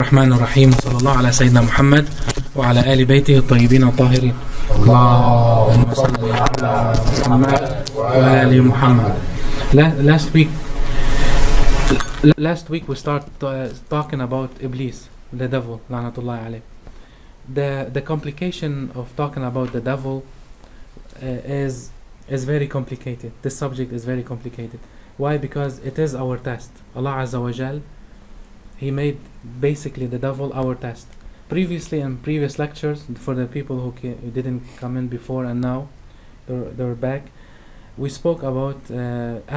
الرحمن الرحيم صلى الله على سيدنا محمد وعلى آل بيته الطيبين الطاهرين اللهم صل على محمد وآل محمد. Last week we started talking about Ebless, the devil, لعنة alayh. The complication of talking about the devil is very complicated. This subject is very complicated. Why? Because it is our test. Allah Azza wa Jal, He made basically the devil our test. Previously, in previous lectures, for the people who didn't come in before and now they're back, we spoke about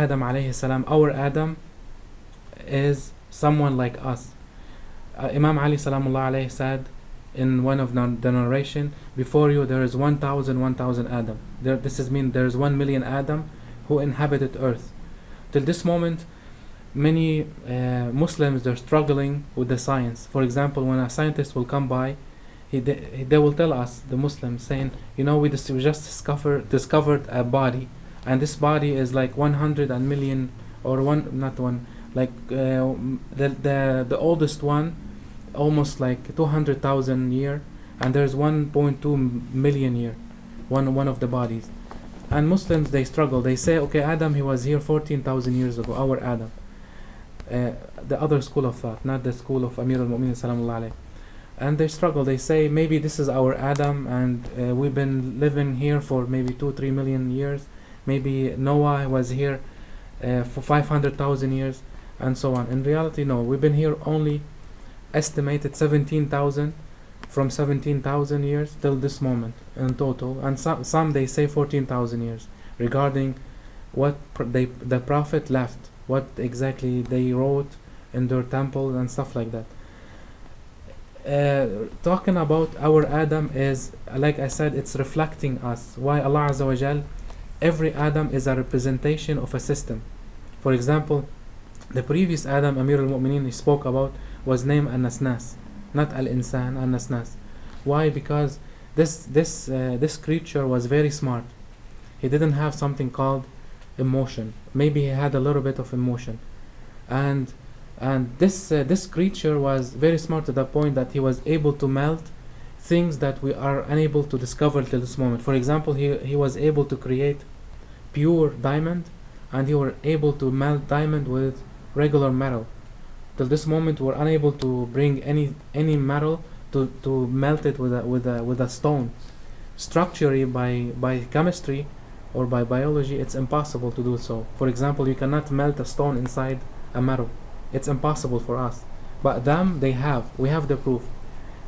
Adam alayhi salam. Our Adam is someone like us. Imam Ali salamullah alayhi said in one of the narration, before you there is 1,000 Adam. This is mean there is 1 million Adam who inhabited earth. Till this moment, many Muslims, they're struggling with the science. For example, when a scientist will come by, they will tell us, the Muslims, saying, you know, we just discovered a body, and this body is like 100 million, or the oldest one, almost like 200,000 year, and there's 1.2 million year, one of the bodies. And Muslims, they struggle. They say, okay, Adam, he was here 14,000 years ago, our Adam. The other school of thought, not the school of Amir al-Mu'minin salamullah alayh. And they struggle. They say, maybe this is our Adam, and we've been living here for maybe 2-3 million years. Maybe Noah was here for 500,000 years, and so on. In reality, no, we've been here only estimated 17,000, from 17,000 years till this moment in total. And some they say 14,000 years, regarding what the Prophet left, what exactly they wrote in their temple and stuff like that. Talking about our Adam is, like I said, it's reflecting us. Why? Allah Azza wa Jal, every Adam is a representation of a system. For example, the previous Adam, Amir al-Mu'minin, he spoke about, was named An-Nasnas, not Al-Insan, An-Nasnas. Why? Because this creature was very smart. He didn't have something called emotion. Maybe he had a little bit of emotion, and this creature was very smart to the point that he was able to melt things that we are unable to discover till this moment. For example, he was able to create pure diamond, and he was able to melt diamond with regular metal. Till this moment, we're unable to bring any metal to melt it with a stone. Structurally, by chemistry or by biology, it's impossible to do so. For example, you cannot melt a stone inside a metal. It's impossible for us. But them, we have the proof.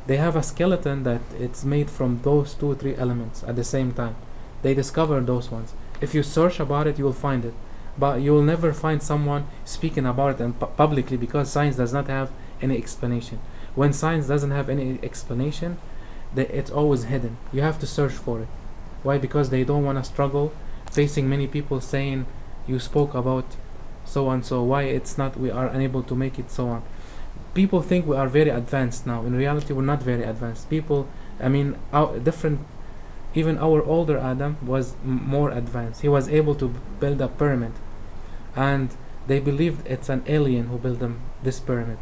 They have a skeleton that it's made from those 2-3 elements at the same time. They discovered those ones. If you search about it, you will find it. But you will never find someone speaking about it and publicly, because science does not have any explanation. When science doesn't have any explanation, it's always hidden. You have to search for it. Why? Because they don't want to struggle facing many people saying you spoke about so and so. Why it's not? We are unable to make it, so on. People think we are very advanced now. In reality, we're not very advanced. People, even our older Adam was more advanced. He was able to build a pyramid, and they believed it's an alien who built this pyramid.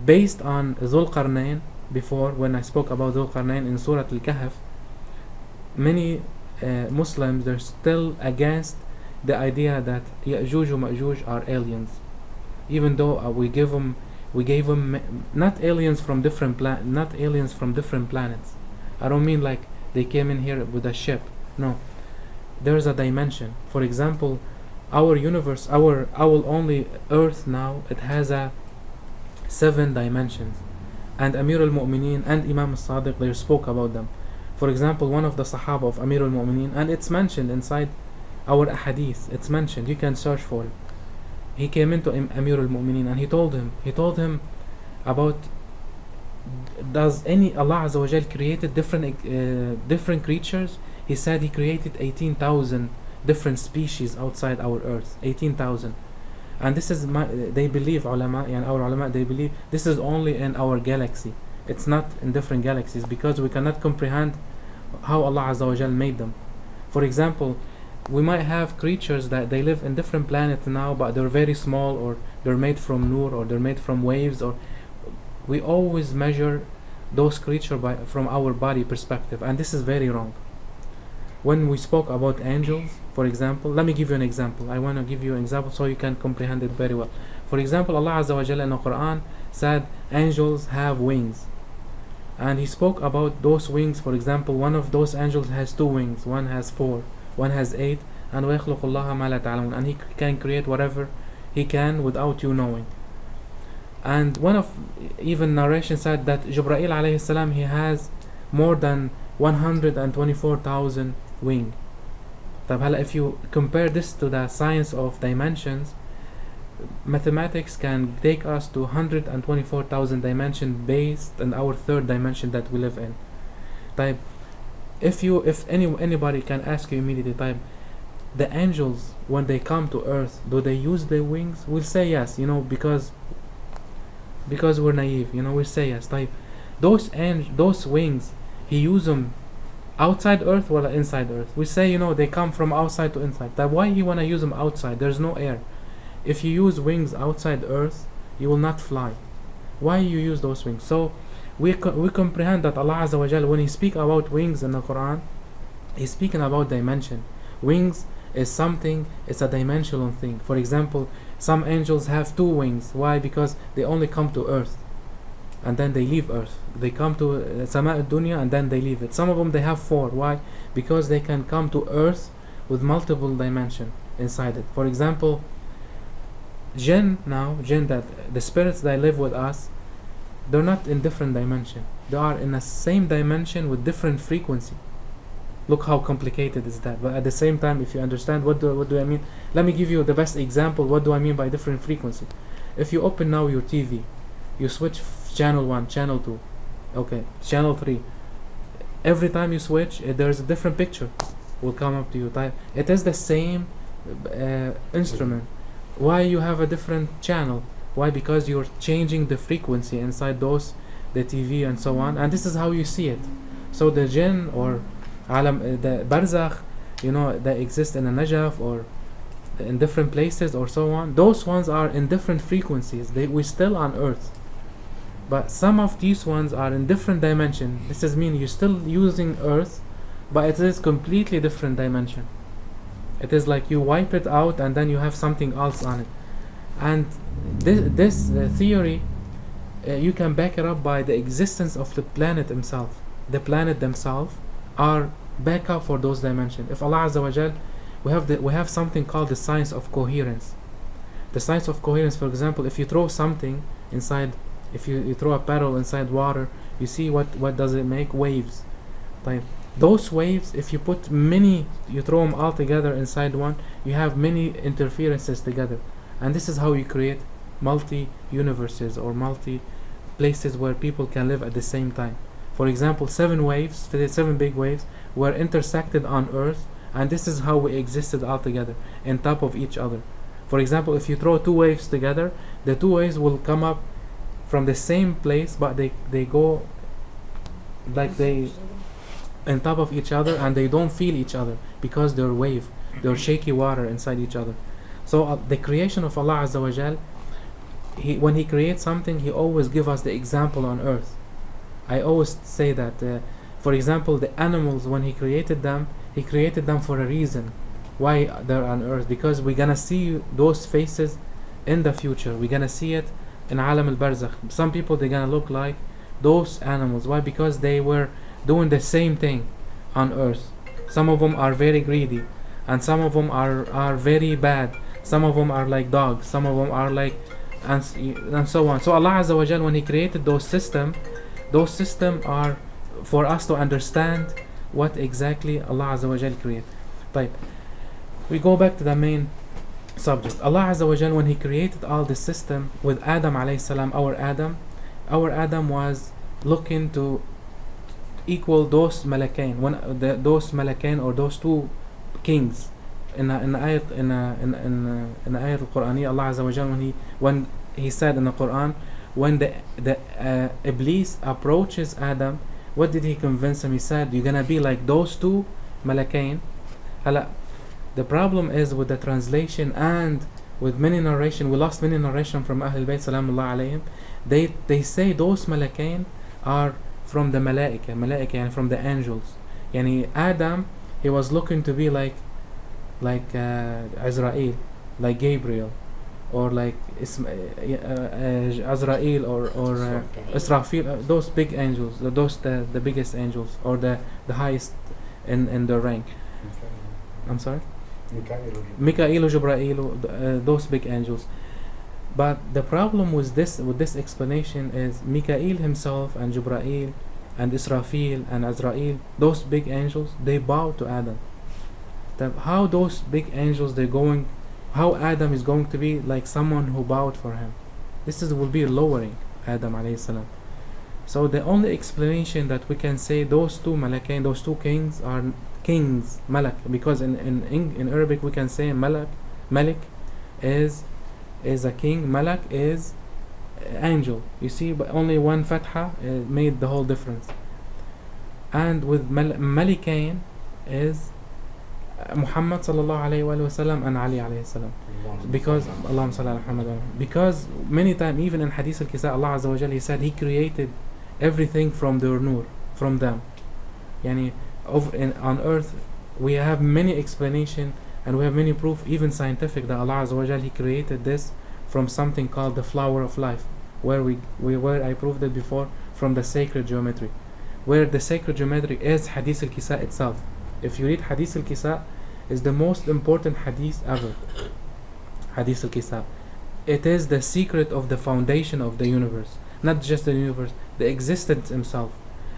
Based on Dhul Qarnayn, before, when I spoke about Dhul Qarnayn in Surah Al-Kahf, many Muslims, they're still against the idea that Ya'juj and Ma'juj are aliens, even though we gave them not aliens from different planets. I don't mean like they came in here with a ship. No, there's a dimension. For example, our universe, our only Earth now, it has a 7 dimensions, and Amir al-Mu'minin and Imam al-Sadiq, they spoke about them. For example, one of the Sahaba of Amir al-Mu'minin, and it's mentioned inside our ahadith, it's mentioned, you can search for it. He came into Amir al-Mu'minin and he told him about, does Allah Azza wa Jal created different creatures? He said he created 18,000 different species outside our earth, 18,000. And this is they believe, our ulama, they believe this is only in our galaxy. It's not in different galaxies, because we cannot comprehend how Allah Azza wa Jal made them. For example, we might have creatures that they live in different planets now, but they're very small, or they're made from nur, or they're made from waves, or we always measure those creatures from our body perspective, and this is very wrong. When we spoke about angels, for example, let me give you an example. I want to give you an example so you can comprehend it very well. For example, Allah Azza wa Jalla in the Quran said angels have wings, and He spoke about those wings. For example, one of those angels has 2 wings, one has 4, one has 8, and وَيَخْلُقُ اللَّهَ مَا لَا تَعْلَمُونَ, and He can create whatever He can without you knowing. And one of even narration said that Jibreel alayhi salam, he has more than 124,000 wings. If you compare this to the science of dimensions, mathematics can take us to 124,000 dimensions based on our 3rd dimension that we live in. If anybody can ask you immediately, the angels, when they come to earth, do they use their wings? We'll say yes, because we're naive, we'll say yes. Those wings, He use them outside earth or inside earth? We say, they come from outside to inside. Why He wanna use them outside? There's no air. If you use wings outside earth, you will not fly. Why you use those wings? So we comprehend that Allah Azza wa Jalla, when He speak about wings in the Quran, He's speaking about dimension. Wings is something, it's a dimensional thing. For example, some angels have 2 wings. Why? Because they only come to earth and then they leave earth. They come to Sama al-Dunya and then they leave it. Some of them, they have 4. Why? Because they can come to earth with multiple dimension inside it. For example, jinn, that the spirits that live with us, they're not in different dimension. They are in the same dimension with different frequency. Look how complicated is that. But at the same time, if you understand what do I mean, let me give you the best example. What do I mean by different frequency? If you open now your TV, you switch channel 1, channel 2, okay, channel 3. Every time you switch, there's a different picture will come up to you. It is the same instrument. Why you have a different channel? Why? Because you're changing the frequency inside the TV and so on. And this is how you see it. So the jinn or the barzakh, that exist in the Najaf or in different places or so on, those ones are in different frequencies. We're still on earth, but some of these ones are in different dimension. This is mean you're still using earth, but it is completely different dimension. It is like you wipe it out and then you have something else on it. And this theory, you can back it up by the existence of the planet himself. The planet themselves are backup for those dimensions. If Allah Azza wa Jal, we have something called the science of coherence. The science of coherence, for example, if you throw something inside, if you throw a paddle inside water, you see what does it make? Waves. Those waves, if you put many, you throw them all together inside one, you have many interferences together. And this is how you create multi-universes or multi-places where people can live at the same time. For example, 7 big waves were intersected on earth, and this is how we existed all together on top of each other. For example, if you throw 2 waves together, the 2 waves will come up from the same place, but they go like they on top of each other, and they don't feel each other because they're shaky water inside each other. So the creation of Allah Azza wa Jal, when He creates something, He always give us the example on earth. I always say that, for example, the animals, when He created them for a reason. Why they're on earth? Because we're gonna see those faces in the future. We're gonna see it in Alam al-Barzakh. Some people, they're gonna look like those animals. Why? Because they were doing the same thing on earth. Some of them are very greedy, and some of them are very bad. Some of them are like dogs. Some of them are like and so on. So Allah Azza wa Jal, when He created those systems are for us to understand what exactly Allah Azza wa Jal created. We go back to the main subject. Allah Azza wa Jal, when He created all the system with Adam alayhi salam, our Adam was looking to equal those malakain, those malakain or those 2 kings. In the ayat al-Qur'ani, Allah Azza wa Jal, when He said in the Quran, when the Ebless approaches Adam, what did he convince him? He said, you're gonna be like those 2 malakain. The problem is with the translation and with many narration, we lost many narration from Ahlul Bayt Salamullah alayhim, they say those malakain are from the malaika and from the angels. Yani Adam, he was looking to be like Azrael, like Gabriel, or like Azrael or Israfil, those big angels, those the biggest angels, or the highest in the rank. I'm sorry? Mikael, Jibrail, those big angels. But the problem with this explanation is Mikael himself and Jibrail and Israfil and Azrael, those big angels, they bow to Adam. How those big angels how Adam is going to be like someone who bowed for him? Will be lowering Adam alayhi salam. So the only explanation that we can say those two malakain, those two kings are kings, malak, because in Arabic we can say malik is a king, malak is angel. You see, but only one fatha made the whole difference. And with malikain is Muhammad sallallahu alayhi wa sallam and Ali alayhi salam. Because Allahumma salli ala Muhammad, because many times even in Hadith al-Kisa, Allah Azza wa Jalla, he said he created everything from their nur, from them. Yani on earth we have many explanation and we have many proof, even scientific, that Allah Azza wa Jalla, he created this from something called the flower of life, where I proved it before, from the sacred geometry, where the sacred geometry is Hadith al-Kisa itself. If you read Hadith al-Kisa, is the most important hadith ever. Hadith al-Kisa, it is the secret of the foundation of the universe, not just the universe, the existence himself.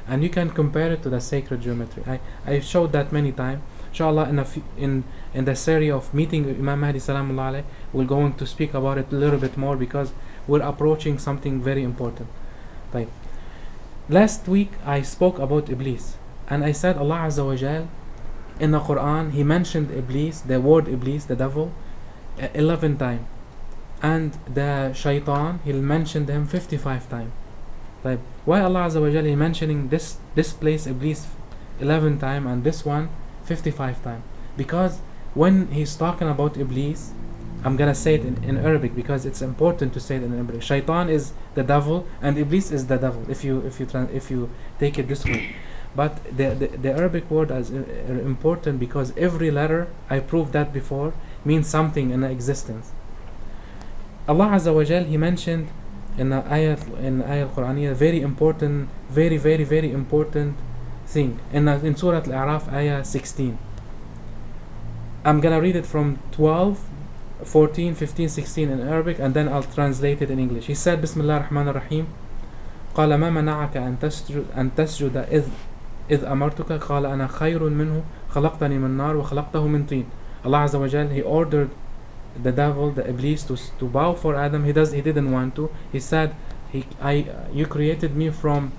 And you can compare it to the sacred geometry. I showed that many times. Inshallah, in the series of meeting Imam Mahdi salamullah alayh, we're going to speak about it a little bit more, because we're approaching something very important. Like, last week I spoke about Ebless, and I said Allah Azza wa Jal in the Quran, he mentioned Ebless, the word Ebless, the devil, 11 times, and the shaitan, he mentioned him 55 times. Like, why Allah Azza wa Jal is mentioning this place Ebless 11 times and this one 55 times? Because when he's talking about Ebless, I'm gonna say it in Arabic because it's important to say it in Arabic. Shaitan is the devil and Ebless is the devil, if you take it this way. But the Arabic word is important because every letter, I proved that before, means something in existence. Allah Azza wa Jal, he mentioned in the ayat al-Quraniyah, very important, very important thing in Surah Al-A'raf, ayah 16. I'm gonna read it from 12, 14, 15, 16 in Arabic, and then I'll translate it in English. He said, Bismillah ar-Rahman ar-Rahim, قال ما منعك أن تسجد إذ أمرتك قال أنا خير منه خلقتني من نار وخلقته من طين. Allah Azza wa Jal, he ordered the devil, the Ebless, to bow for Adam. He didn't want to. He said, you created me from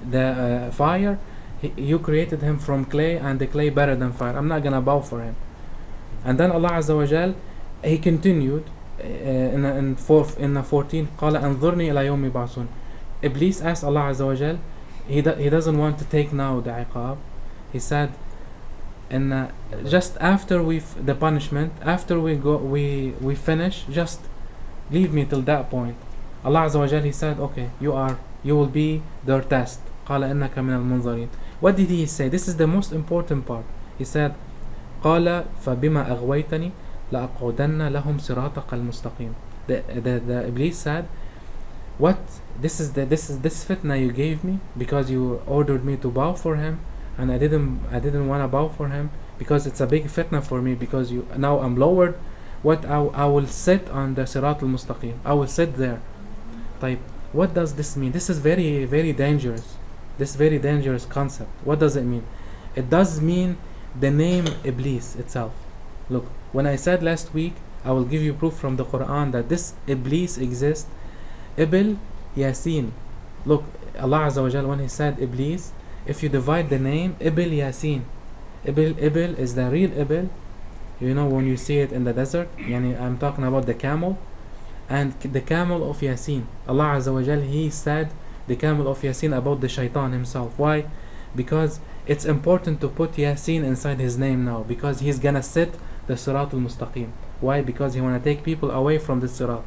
the fire. You created him from clay, and the clay better than fire. I'm not gonna bow for him. And then Allah Azza wa Jal, he continued in the 14. قال أنظرني إلى يوم يبعثون. Iblis asked Allah Azza wa Jal, he doesn't want to take now the iqab. He said, and just after the punishment, after we finish, just leave me till that point. Allah Azza wa Jal, he said, okay, you will be their test. قال إنك من المنظرين. What did he say? This is the most important part. He said, قال فبما أغويتني لأقعدن لهم صراطك المستقيم. The Iblis said, what this is this fitna you gave me because you ordered me to bow for him, and I didn't want to bow for him because it's a big fitna for me, because now I'm lowered. What I will sit on the Sirat al-Mustaqim. I will sit there. Like, what does this mean? This is very, very dangerous. This very dangerous concept. What does it mean? It does mean the name Iblis itself. Look, when I said last week, I will give you proof from the Quran that this Iblis exists. IBL YAssin. Look, Allah Azza wa Jal, when he said Iblis, if you divide the name IBL YAssin, Ibl is the real Ibl. You know, when you see it in the desert, yani I'm talking about the camel, and the camel of Yasin. Allah Azza wa Jal, he said the camel of Yasin about the shaitan himself. Why? Because it's important to put Yasin inside his name now, because he's gonna sit the Sirat al-Mustaqim. Why? Because he wanna take people away from the Sirat.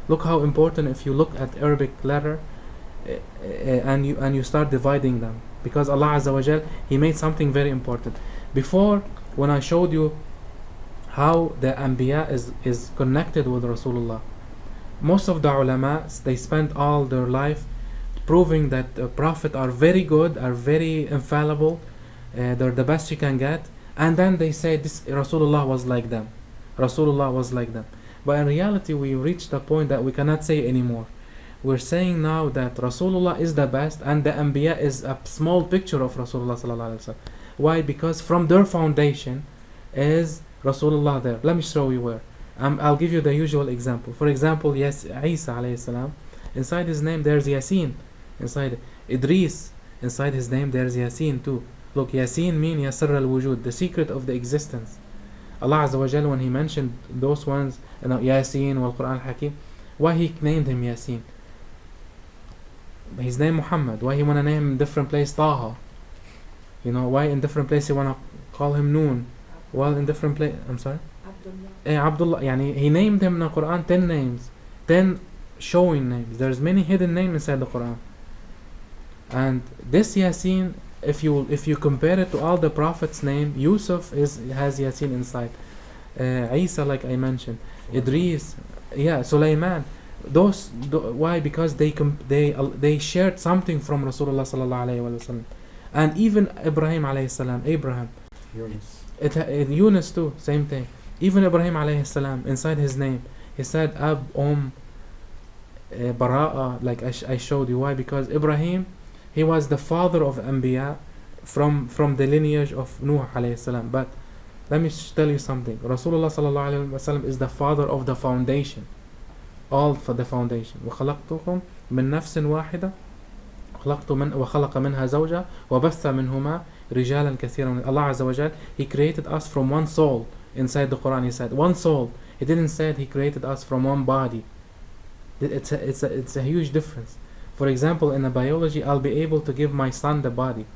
Look how important if you look at Arabic letter and you start dividing them, because Allah Azza wa Jal, He made something very important. Before, when I showed you how the Anbiya is connected with Rasulullah, most of the ulama, they spent all their life proving that the Prophet are very good, are very infallible, they're the best you can get, and then they say this Rasulullah was like them. Rasulullah was like them. But in reality, we reached a point that we cannot say anymore. We're saying now that Rasulullah is the best, and the Anbiya is a small picture of Rasulullah sallallahu alaihi wasallam. Why? Because from their foundation is Rasulullah there. Let me show you where. I'll give you the usual example. For example, yes, Isa alayhi salam, inside his name there's Yasin. Inside Idris, inside his name there's Yasin too. Look, Yasin mean Yasir al-Wujud, the secret of the existence. Allah Azza wa Jal, when He mentioned those ones, Yasin wal Quran al-Hakim, why He named him Yasin? His name Muhammad. Why He wanna name him in different place Taha? You know, why in different place He wanna call him Noon? While in different place, I'm sorry? Abdullah. Yani He named him in the Quran 10 names, 10 showing names. There's many hidden names inside the Quran. And this Yasin, if you compare it to all the prophets' name, Yusuf has Yasin inside. Isa, like I mentioned, Idris, Sulaiman. Why? Because they shared something from Rasulullah sallallahu alaihi wasallam, and even Ibrahim alayhi salam, Yunus too, same thing. Even Ibrahim alayhi salam, inside his name, he said Ab, Bara'a, like I showed you. Why? Because Ibrahim, he was the father of Anbiya from the lineage of Nuh alayhi salam. But let me tell you something. Rasulullah sallallahu alayhi wasallam is the father of the foundation. All for the foundation. وَخَلَقْتُكُمْ مِنْ نَفْسٍ وَاحِدَةٍ وَخَلَقَ مِنْهَا زَوْجَهَا وَبَثَّ مِنْهُمَا رِجَالًا كَثِيرًا. Allah Azza wa Jal, He created us from one soul. Inside the Quran He said one soul. He didn't say He created us from one body. It's a huge difference. For example, in the biology, I'll be able to give my son the body.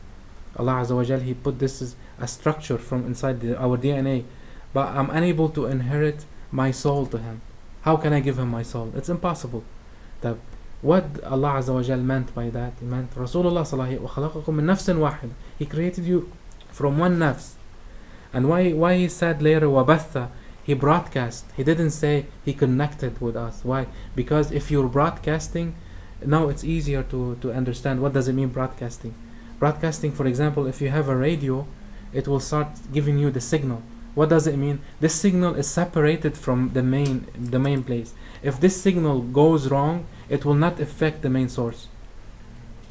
Allah Azza wa Jal, He put this as a structure from inside our DNA, but I'm unable to inherit my soul to him. How can I give him my soul? It's impossible. What Allah Azza wa Jal meant by that, He meant Rasulullah sallallahu وَخَلَقَكُم مِّن نَفْسٍ وَاحِدَةٍ. He created you from one nafs. And why He said later وَبَثَّ, He broadcast. He didn't say He connected with us. Why? Because if you're broadcasting, now it's easier to understand what does it mean broadcasting. Broadcasting, for example, if you have a radio, it will start giving you the signal. What does it mean? This signal is separated from the main place. If this signal goes wrong, it will not affect the main source.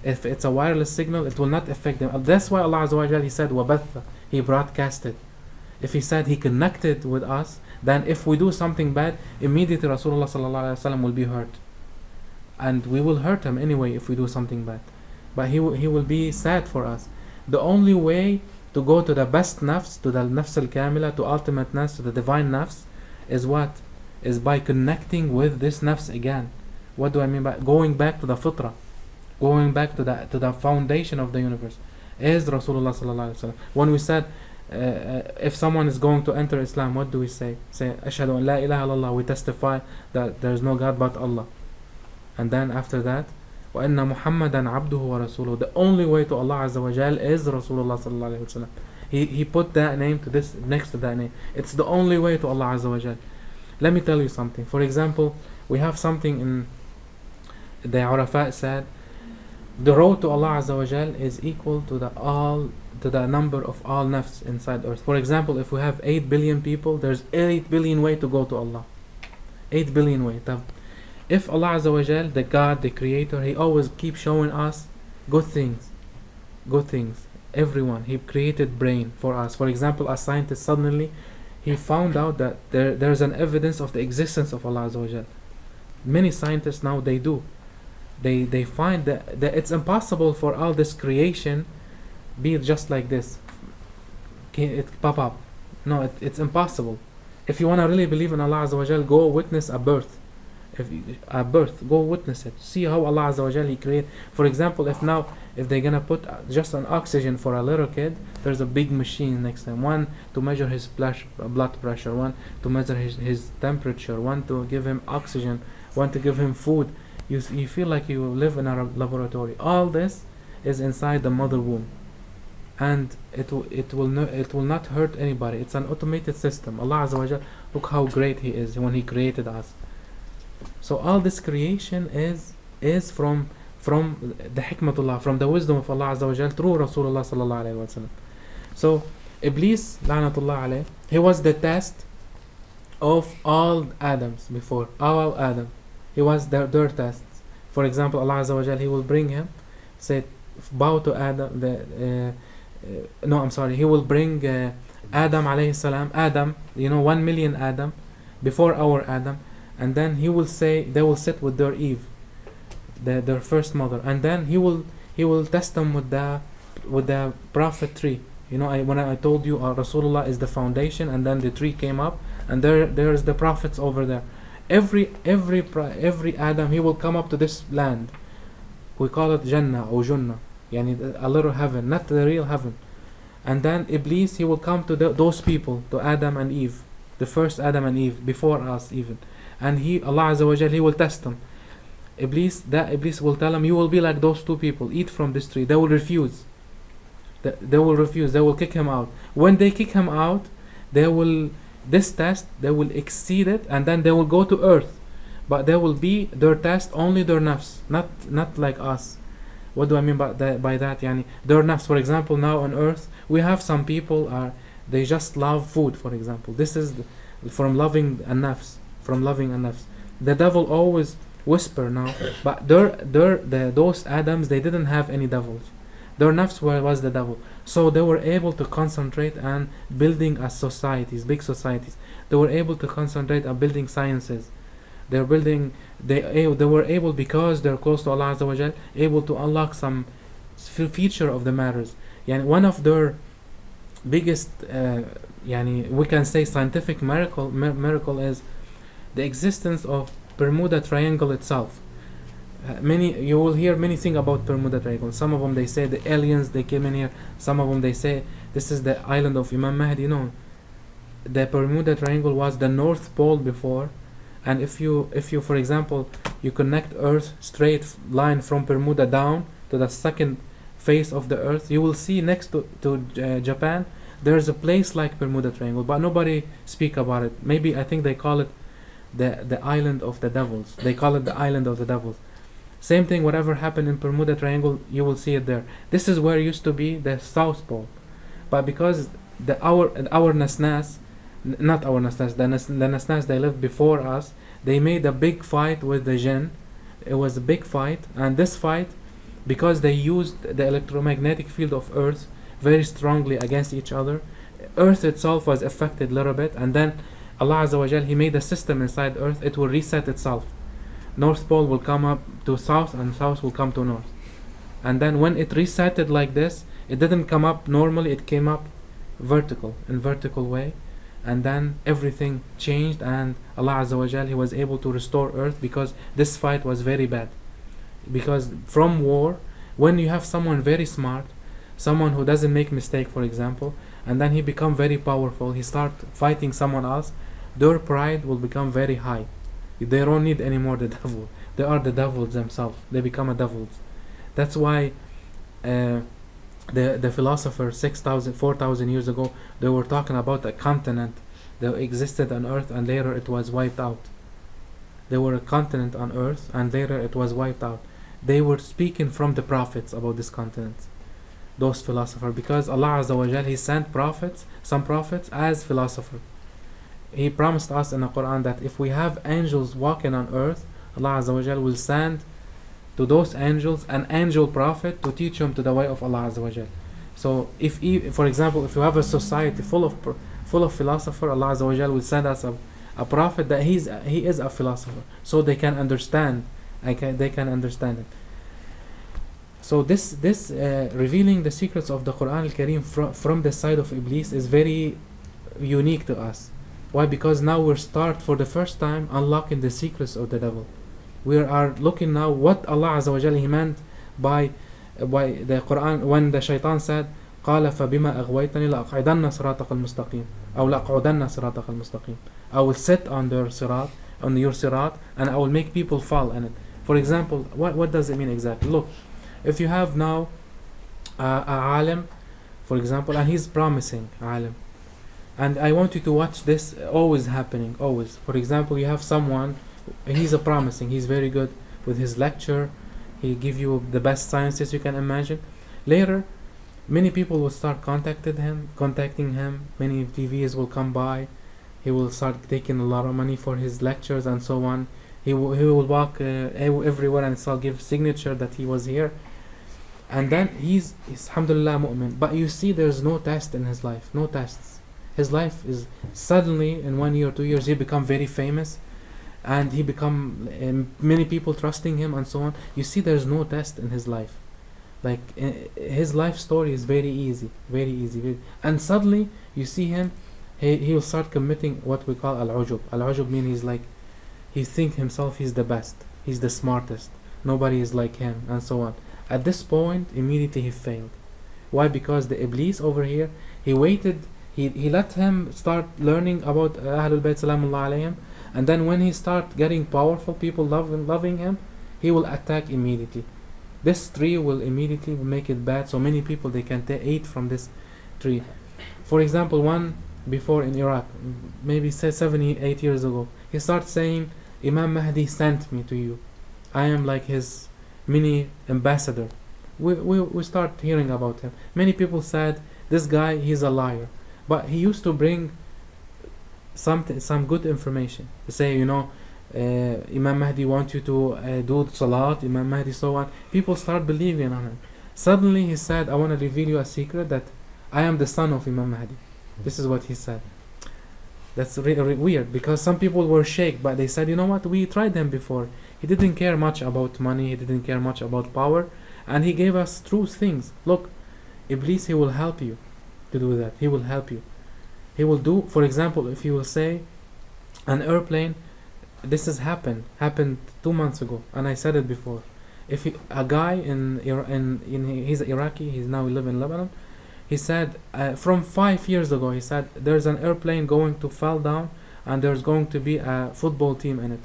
If it's a wireless signal, it will not affect them. That's why Allah Azza wa Jal, He said وَبَثَّ, He broadcasted. If He said He connected with us, then if we do something bad, immediately Rasulullah sallallahu alaihi wasallam will be hurt, and we will hurt him anyway if we do something bad. But he will be sad for us. The only way to go to the best nafs, to the nafs al-kamila, to ultimate nafs, to the divine nafs, is what? Is by connecting with this nafs again. What do I mean by going back to the fitrah, going back to the foundation of the universe? Is Rasulullah sallallahu alaihi wasallam. When we said if someone is going to enter Islam, what do we say? Say Ashhadu an la ilaha illallah. We testify that there is no God but Allah. And then after that, وَإِنَّ مُحَمَّدًا عَبْدُهُ وَرَسُولُهُ. The only way to Allah Azza wa Jal is Rasulullah sallallahu alaihi wasallam. He put that name to this next to that name. It's the only way to Allah Azza wa Jal. Let me tell you something. For example, we have something in the Arafat said, the road to Allah Azza wa Jal is equal to the number of all nafs inside earth. For example, if we have 8 billion people, there's 8 billion way to go to Allah. 8 billion way. If Allah Azza wa Jal, the God, the Creator, He always keeps showing us good things. Good things. Everyone. He created brain for us. For example, a scientist suddenly, he found out that there's an evidence of the existence of Allah Azza wa Jal. Many scientists now, they do. They find that it's impossible for all this creation be just like this. Can it pop up? No, it's impossible. If you want to really believe in Allah Azza wa Jal, go witness a birth. Go witness it. See how Allah Azza wa Jal, He created. For example, if they're gonna put just an oxygen for a little kid, there's a big machine next to him. One to measure his blood pressure, one to measure his temperature, one to give him oxygen want to give him food. You feel like you live in a laboratory. All this is inside the mother womb, and it will not hurt anybody. It's an automated system. Allah Azza wa Jal, look how great He is when He created us. So all this creation is from the hikmatullah, from the wisdom of Allah Azza wa Jal through Rasulullah sallallahu alayhi wa sallam. So Iblis, la'natullah alayh, he was the test of all Adams before, all Adam. He was their tests. For example, Allah Azza wa Jal, He will bring him, say, bow to Adam. He will bring Adam alayhi salam, Adam, 1 million Adam, before our Adam, and then He will say, they will sit with their Eve, their first mother, and then He will test them with the prophet tree. When I told you Rasulullah is the foundation, and then the tree came up, and there's the prophets over there. Every Adam, he will come up to this land. We call it Jannah or Junnah, a little heaven, not the real heaven. And then Iblis, he will come to those people, to Adam and Eve, the first Adam and Eve, before us even. And Allah Azza wa Jal, He will test them. Iblis will tell them, you will be like those two people, eat from this tree. They will refuse. They will kick him out. When they kick him out, they will exceed it, and then they will go to earth. But they will be their test only their nafs, not like us. What do I mean by that? Their nafs. For example, now on earth we have some people they just love food. For example, this is from loving a nafs. The devil always whisper now, but those Adams, they didn't have any devils. Their nafs was the devil. So they were able to concentrate on building big societies. They were able to concentrate on building sciences. They were able, because they're close to Allah Azza wa Jal, able to unlock some feature of the matters. One of their biggest, we can say scientific miracle is the existence of Bermuda Triangle itself. You will hear many things about Bermuda Triangle. Some of them they say the aliens, they came in here. Some of them they say this is the island of Imam Mahdi. The Bermuda Triangle was the North Pole before, and if you for example you connect Earth straight line from Bermuda down to the second face of the Earth, you will see next to Japan there's a place like Bermuda Triangle, but nobody speak about it. Maybe I think they call it the island of the devils. They call it the island of the devils. Same thing, whatever happened in Bermuda Triangle, you will see it there. This is where used to be the South Pole, but because our Nasnas, not our Nasnas, the Nasnas, they lived before us, they made a big fight with the Jinn. It was a big fight, and this fight, because they used the electromagnetic field of Earth very strongly against each other, Earth itself was affected a little bit, and then Allah Azza wa Jal, He made a system inside Earth, it will reset itself. North Pole will come up to South, and South will come to North. And then when it resetted like this, it didn't come up normally, it came up in vertical way. And then everything changed, and Allah Azza wa Jal, He was able to restore Earth, because this fight was very bad. Because from war, when you have someone very smart, someone who doesn't make mistake, for example, and then he become very powerful, he start fighting someone else, their pride will become very high. They don't need anymore the devil. They are the devils themselves. They become a devils. That's why the philosophers 4,000 years ago, they were talking about a continent that existed on Earth, and later it was wiped out. There were a continent on Earth, and later it was wiped out. They were speaking from the prophets about this continent, those philosophers, because Allah Azza wa Jal, He sent some prophets as philosophers. He promised us in the Quran that if we have angels walking on earth, Allah Azza wa Jal will send to those angels an angel prophet to teach them to the way of Allah Azza wa Jal. So for example, if you have a society full of philosophers, Allah Azza wa Jal will send us a prophet that he is a philosopher, so they can understand. They can understand it. So this revealing the secrets of the Quran al-Kareem from the side of Iblis is very unique to us. Why? Because now we start for the first time unlocking the secrets of the devil. We are looking now what Allah Azza wa Jalla He meant by the Quran when the shaitan said قال فبما أغويتني لأقعدن صراطك المستقيم أو لأقعدن صراطك المستقيم. I will sit on their sirat on your sirat, and I will make people fall in it. For example, what does it mean exactly? Look, if you have now a alim, for example, and he's promising alim, and I want you to watch this always happening, always. For example, you have someone, he's a promising, he's very good with his lecture, he give you the best sciences you can imagine. Later, many people will start contacting him, many TVs will come by, he will start taking a lot of money for his lectures and so on. He will walk everywhere and start give signature that he was here. And then he's alhamdulillah mu'min. But you see there's no test in his life, no tests. His life is suddenly in 1 year, 2 years, he become very famous, and he become many people trusting him and so on. You see there's no test in his life. Like his life story is very easy, very easy. And suddenly you see him, he will start committing what we call al-ujub. Al-ujub means he's like, he think himself he's the best, he's the smartest, nobody is like him and so on. At this point, immediately he failed. Why? Because the Ebless over here, he waited, he let him start learning about Ahlul Bayt Salamullah alayhim, and then when he start getting powerful, people loving him, he will attack immediately. This tree will immediately make it bad, so many people they can eat from this tree. For example, one before in Iraq, maybe 78 years ago, he started saying, Imam Mahdi sent me to you. I am like his mini ambassador. We start hearing about him. Many people said, this guy, he's a liar. But he used to bring some good information. To say, Imam Mahdi wants you to do salat, Imam Mahdi so on. People start believing on him. Suddenly he said, I want to reveal you a secret that I am the son of Imam Mahdi. This is what he said. That's really weird, because some people were shaken, but they said, you know what, we tried him before. He didn't care much about money, he didn't care much about power, and he gave us true things. Look, Ebless, he will help you to do that. He will help you. He will do, for example, if you will say, an airplane, this has happened 2 months ago, and I said it before. If a guy he's Iraqi, he's now live in Lebanon, he said, from 5 years ago, he said, there's an airplane going to fall down, and there's going to be a football team in it.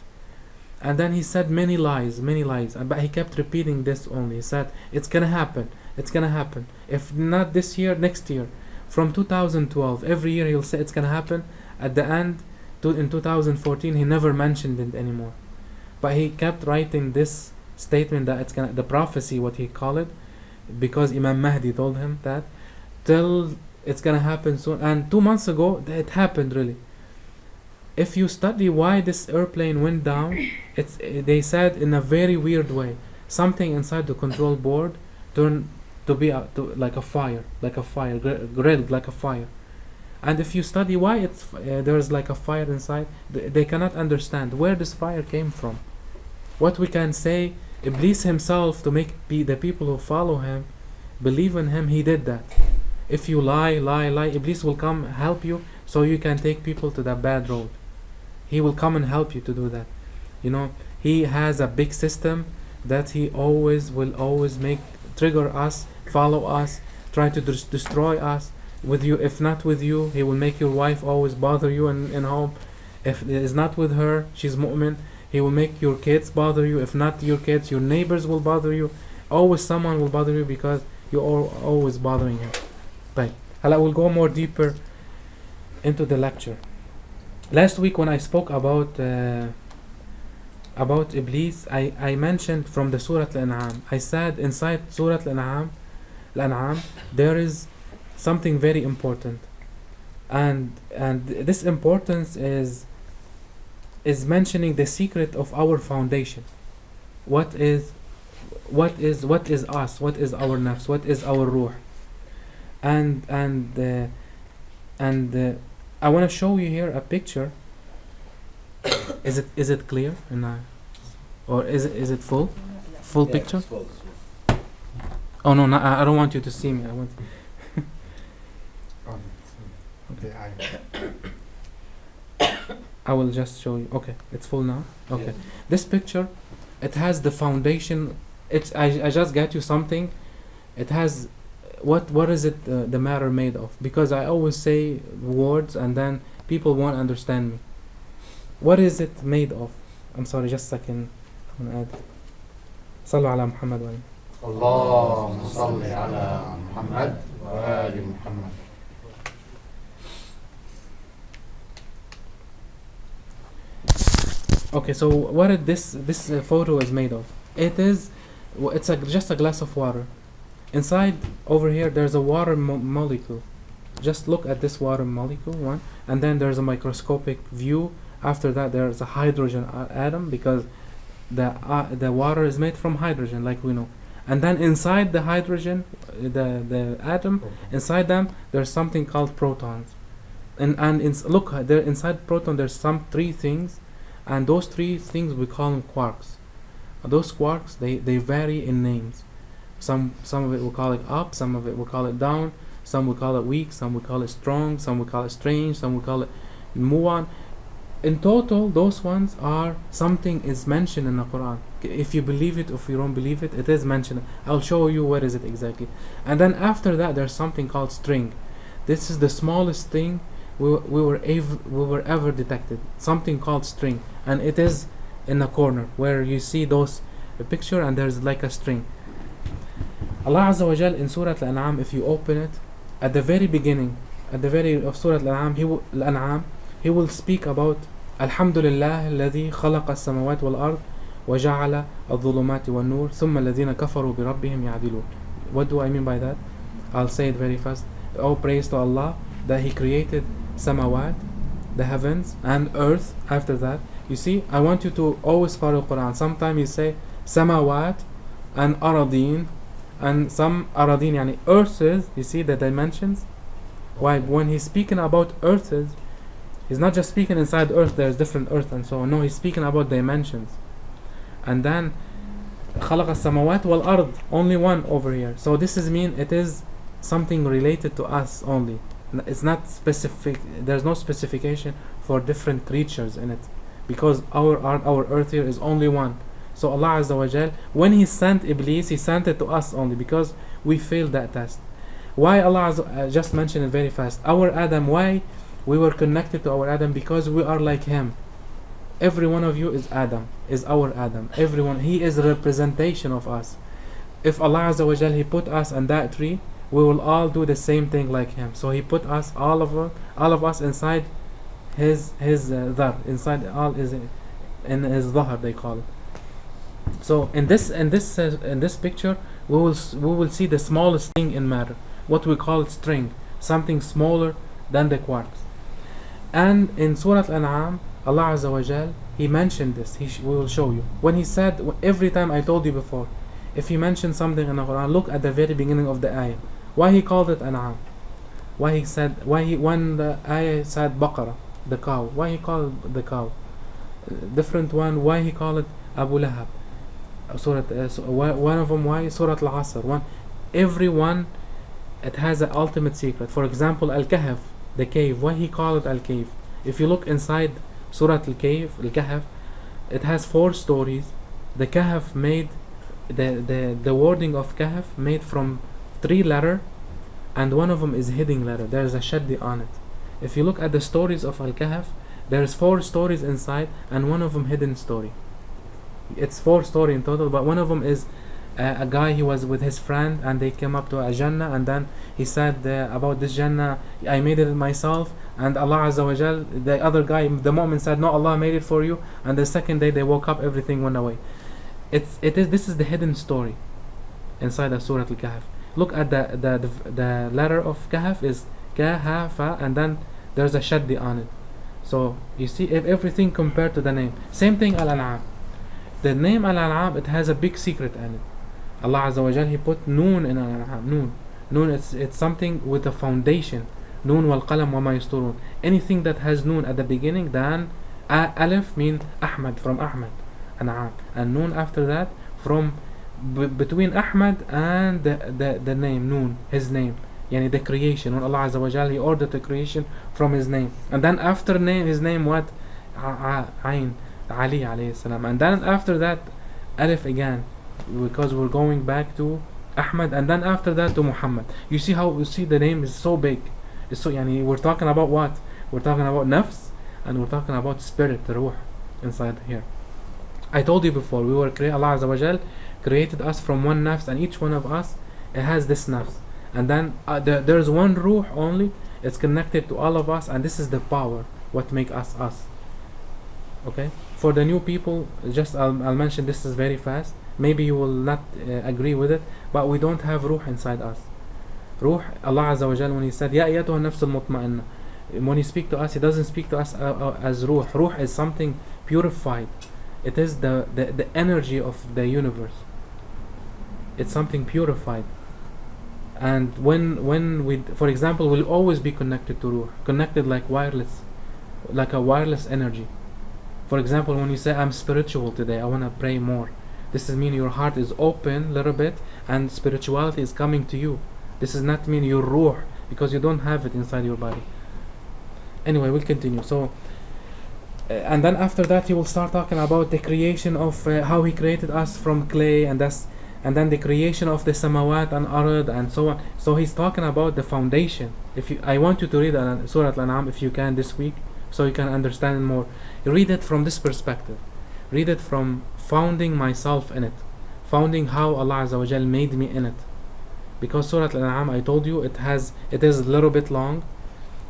And then he said many lies, but he kept repeating this only. He said, it's gonna happen. If not this year, next year. From 2012, every year he'll say it's gonna happen. At the end, in 2014, he never mentioned it anymore. But he kept writing this statement that it's gonna, the prophecy, what he called it, because Imam Mahdi told him that, till it's gonna happen soon. And 2 months ago, it happened really. If you study why this airplane went down, they said in a very weird way. Something inside the control board turned to be like a fire, grilled like a fire. And if you study why there's like a fire inside, they cannot understand where this fire came from. What we can say, Ebless himself, to make the people who follow him believe in him, he did that. If you lie, Ebless will come help you, so you can take people to the bad road. He will come and help you to do that. He has a big system that he will always trigger us, follow us, try to destroy us. With you, if not with you, he will make your wife always bother you in home. If it is not with her, she's mu'min, he will make your kids bother you. If not your kids, your neighbors will bother you. Always someone will bother you because you're always bothering him. Right. I will go more deeper into the lecture. Last week when I spoke about Ebless, I mentioned from the Surah Al-An'am. I said inside Surah Al-An'am there is something very important, and this importance is mentioning the secret of our foundation. What is us? What is our nafs? What is our ruh? And I want to show you here a picture. Is it clear? Or is it full picture? It's full. Oh no, I don't want you to see me. I want. Okay, I will just show you. Okay, it's full now. Okay, Yeah. this picture, it has the foundation. I just got you something. It has what is it the matter made of? Because I always say words and then people won't understand me. What is it made of? I'm sorry, just a second. I'm gonna add. صلوا على محمد وآله. اللهم صل على محمد وآل محمد. Okay, so what is this photo is made of? It's just a glass of water. Inside over here there's a water molecule. Just look at this water molecule, one, and then there's a microscopic view. After that there's a hydrogen atom, because the water is made from hydrogen, like we know. And then inside the hydrogen, the atom, inside them there's something called protons. Look there, inside proton there's some three things, and those three things we call them quarks. Those quarks, they vary in names. Some of it we call it up, some of it we call it down, some we call it weak, some we call it strong, some we call it strange, some we call it muon. In total, those ones are something is mentioned in the Quran. If you believe it, if you don't believe it, it is mentioned. I'll show you where is it exactly. And then after that, there's something called string. This is the smallest thing we were ever detected. Something called string, and it is in the corner where you see those picture, and there's like a string. Allah Azza wa Jal in Surah Al-An'am, if you open it, at the very beginning, at the very of Surah Al-An'am, he will speak about Alhamdulillah الذي خلق السماوات والأرض وجعل الظلمات والنور ثم الذين كفروا بربهم يعدلون. What do I mean by that? I'll say it very fast. All praise to Allah that He created samawat, the heavens, and earth. After that, you see, I want you to always follow Quran. Sometimes you say samawat and aradin, and some aradin yani earths. You see the dimensions. Why? When he's speaking about earths, he's not just speaking inside earth, there's different earth and so on. No, he's speaking about dimensions. And then خلق السماوات والأرض, only one over here. So this is mean it is something related to us only. It's not specific, there's no specification for different creatures in it, because our earth here is only one. So Allah Azza wa Jal, when He sent Ebless, He sent it to us only because we failed that test. Why Allah just mentioned it very fast. Our Adam, why we were connected to our Adam? Because we are like him. Every one of you is Adam, is our Adam. Everyone, he is a representation of us. If Allah Azza wa Jal, He put us on that tree, we will all do the same thing like him. So He put us, all of us inside his dhar, inside all is in his dhahar, they call it. So in this picture, we will see the smallest thing in matter, what we call string, something smaller than the quarks. And in Surah Al-An'am, Allah Azza wa Jal, He mentioned this. We will show you. When He said, every time I told you before, if He mentioned something in the Quran, look at the very beginning of the ayah. Why He called it An'am? When the ayah said Baqarah, the cow, why He called the cow? Different one, why He called it Abu Lahab? One of them, why Surah Al-Asr? Every one, it has an ultimate secret. For example, Al-Kahf, the cave, why He called it Al-Cave? If you look inside Surah Al-Kahf, it has 4 stories. The Kahf made, the wording of Kahf made from 3 letters, and one of them is hidden letter. There is a shaddi on it. If you look at the stories of Al-Kahf, there's 4 stories inside, and one of them hidden story. It's 4 stories in total, but one of them is a guy, he was with his friend, and they came up to a Jannah, and then he said about this Jannah, I made it myself, and Allah Azza wa Jal, the other guy, the moment said, no, Allah made it for you, and the second day they woke up, everything went away. This is the hidden story inside the Surah Al-Kahf. Look at the letter of Kahf is Kahafa, and then there's a shaddi on it. So you see, if everything compared to the name. Same thing Al-An'am. The name Al-An'am, it has a big secret in it. Allah Azza wa Jal, He put Noon in Al-An'am. Noon, it's something with a foundation. Noon wal qalam wa ma yasturun. Anything that has Noon at the beginning, then Alif mean Ahmad, from Ahmad, An'am. And Noon after that, from between Ahmad and the name Noon, his name, yani the creation. When Allah Azza wa Jal, He ordered the creation from His name. And then after name, His name what? Ayn, Ali alayhi salam. And then after that, Alif again, because we're going back to Ahmad, and then after that to Muhammad. You see how the name is so big. It's so, yani, we're talking about what? We're talking about nafs, and we're talking about spirit, ruh, inside here. I told you before, we were Allah Azza wa Jal created us from one nafs, and each one of us, it has this nafs. And then there's one ruh only, it's connected to all of us, and this is the power, what make us us. Okay? For the new people, just I'll mention this is very fast. Maybe you will not agree with it, but we don't have ruh inside us. Ruh, Allah Azza wa Jal, when He said, Ya ayyatuha nafs al-mutma'inna, when He speak to us, He doesn't speak to us as ruh. Ruh is something purified. It is the energy of the universe. It's something purified. And when we, for example, we'll always be connected to ruh, connected like a wireless energy. For example, when you say, I'm spiritual today, I want to pray more, this is mean your heart is open a little bit and spirituality is coming to you. This is not mean your ruh, because you don't have it inside your body. Anyway, we'll continue. So and then after that he will start talking about the creation of how He created us from clay, and then the creation of the samawat and arad and so on. So he's talking about the foundation. I want you to read Surah Al-An'am if you can this week, so you can understand it more. Read it from this perspective. Read it from founding myself in it, founding how Allah Azza wa Jal made me in it. Because Surah Al-An'am, I told you, it is a little bit long,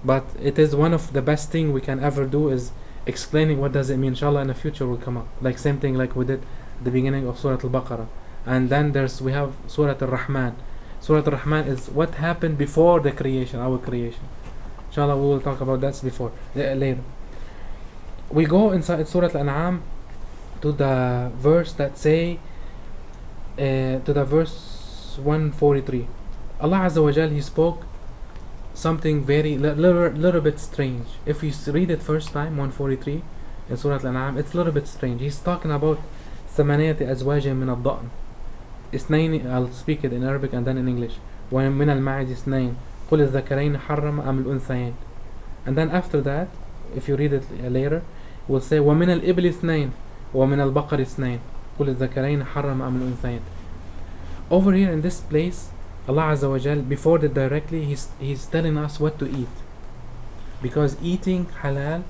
but it is one of the best thing we can ever do, is explaining what does it mean. Inshallah in the future will come up, like same thing like we did at the beginning of Surah Al-Baqarah. And then we have Surah Al-Rahman. Surah Al-Rahman is what happened before the creation, our creation. Inshallah we will talk about that later. We go inside Surah Al-An'am to the verse that say to the verse 143. Allah Azza wa Jal, He spoke something very little bit strange. If you read it first time, 143 in Surah Al-An'am, it's a little bit strange. He's talking about ثمانية أزواج من الضأن. اثنين, I'll speak it in Arabic and then in English. ومن المعز اثنين قل الذكرين حرم أم الأنثيين. And then after that, if you read it later, we'll say ومن الإبل اثنين ومن البقر اثنين قل الذكرين حرم أم الأنثيين. Over here in this place, Allah Azza wa Jal, before that directly, He's telling us what to eat, because eating halal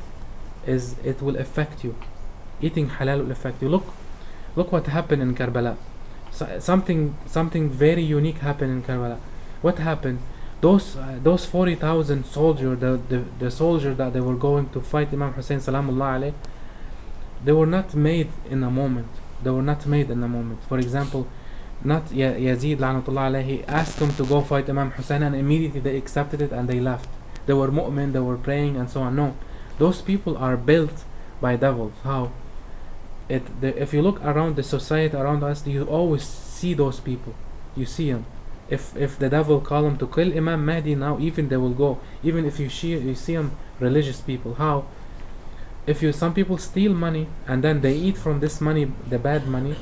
it will affect you. Eating halal will affect you. Look what happened in Karbala. Something very unique happened in Karbala. What happened? Those 40,000 soldiers, the soldiers that they were going to fight Imam Hussein Salamullah alayh, they were not made in a moment. For example, not Yazid La'natullah alayhi, he asked them to go fight Imam Hussein, and immediately they accepted it and they left. They were mu'min, they were praying and so on. No, those people are built by devils. How? If you look around the society around us, you always see those people. You see them. If the devil call them to kill Imam Mahdi now, even they will go. Even if you see them, religious people. How? Some people steal money and then they eat from this money, the bad money,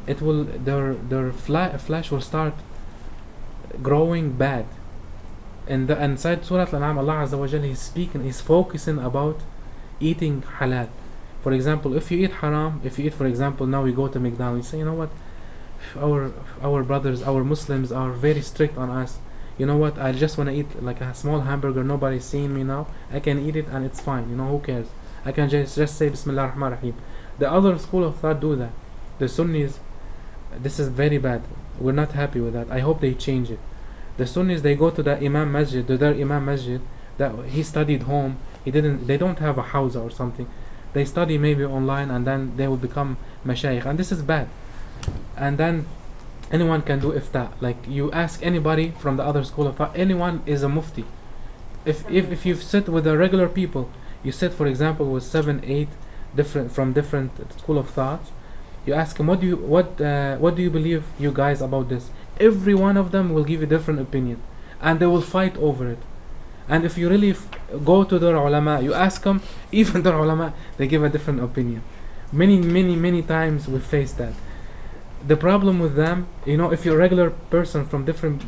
it will their flesh will start growing bad. And inside Surah Al-An'am, Allah Azza wa Jal, He's focusing about eating halal. For example, if you eat haram, for example, now we go to McDonald's, you say, you know what, our brothers, our Muslims are very strict on us. You know what, I just want to eat like a small hamburger, nobody's seeing me now, I can eat it and it's fine, who cares, I can just say Bismillah ar-Rahman ar-Rahim. The other school of thought do that. The Sunnis, this is very bad, we're not happy with that. I hope they change it. The Sunnis, they go to their Imam Masjid that he studied home. They don't have a house or something. They study maybe online and then they will become mashayikh, and this is bad. And then anyone can do ifta. Like you ask anybody from the other school of thought, anyone is a mufti. If you sit with the regular people, you sit for example with 7-8 different school of thought, you ask them, what do you believe, you guys, about this? Every one of them will give a different opinion and they will fight over it. And if you really go to their ulama, you ask them, even their ulama, they give a different opinion. Many times we face that. The problem with them, if you're a regular person from different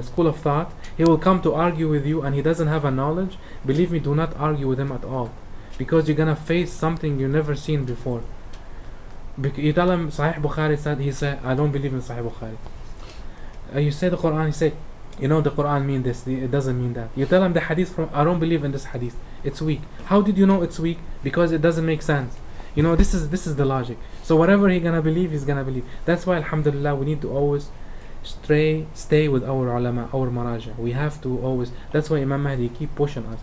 school of thought, he will come to argue with you and he doesn't have a knowledge. Believe me, do not argue with him at all, because you're gonna face something you never seen before. You tell him Sahih Bukhari said, he said, I don't believe in Sahih Bukhari. You say the Quran, he said, You know the Quran mean this, it doesn't mean that. You tell him the hadith from, I don't believe in this hadith, it's weak. How did you know it's weak? Because it doesn't make sense. You know, this is the logic. So whatever he gonna believe, he's gonna believe. That's why alhamdulillah we need to always stay with our ulama, our maraja. We have to always, that's why Imam Mahdi keep pushing us.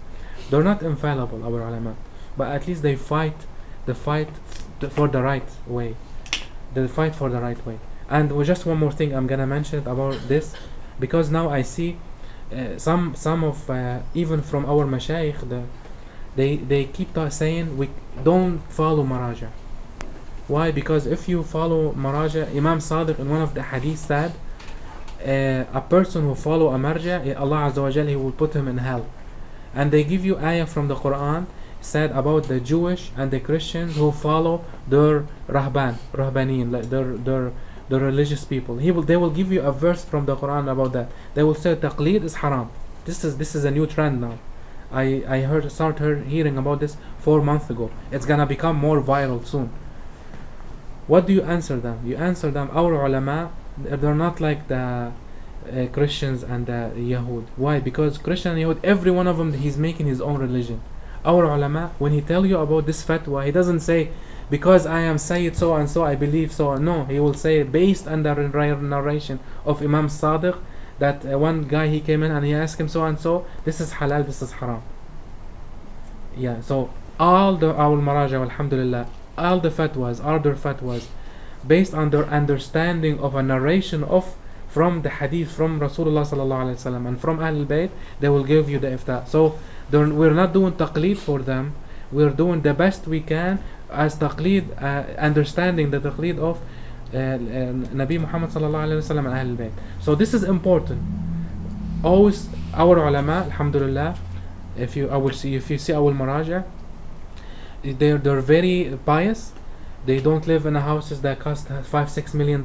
They're not infallible, our ulama, but at least they fight for the right way. They fight for the right way. And just one more thing I'm gonna mention about this, because now I see some of even from our mashayikh, they keep saying we don't follow maraja. Why? Because if you follow maraja, Imam Sadiq in one of the hadith said, a person who follow a marja, Allah Azza wa Jal, He will put him in hell. And they give you ayah from the Quran said about the Jewish and the Christians who follow their rahbanin, like their religious people. They will give you a verse from the Quran about that. They will say taqleed is haram. This is a new trend now. I started hearing about this 4 months ago. It's gonna become more viral soon. What do you answer them? You answer them, our ulama, they're not like the Christians and the Yahud. Why? Because Christian and Yahud, every one of them, he's making his own religion. Our ulama, when he tell you about this fatwa, he doesn't say, because I am Sayyid so and so, I believe so. No, he will say, based on the narration of Imam Sadiq, that one guy, he came in and he asked him so and so, this is halal, this is haram. Yeah, so our maraja, alhamdulillah, all the fatwas are their fatwas based on their understanding of a narration from the hadith from Rasulullah sallallahu alaihi wasallam and from Ahlul Bayt. They will give you the ifta. So we're not doing taqleed for them. We're doing the best we can as taqleed, understanding the taqleed of Nabi Muhammad sallallahu alaihi wasallam and Ahlul Bayt. So this is important. Always our ulama, alhamdulillah, if you see our maraja, they're very pious. They don't live in houses that cost $5-6 million.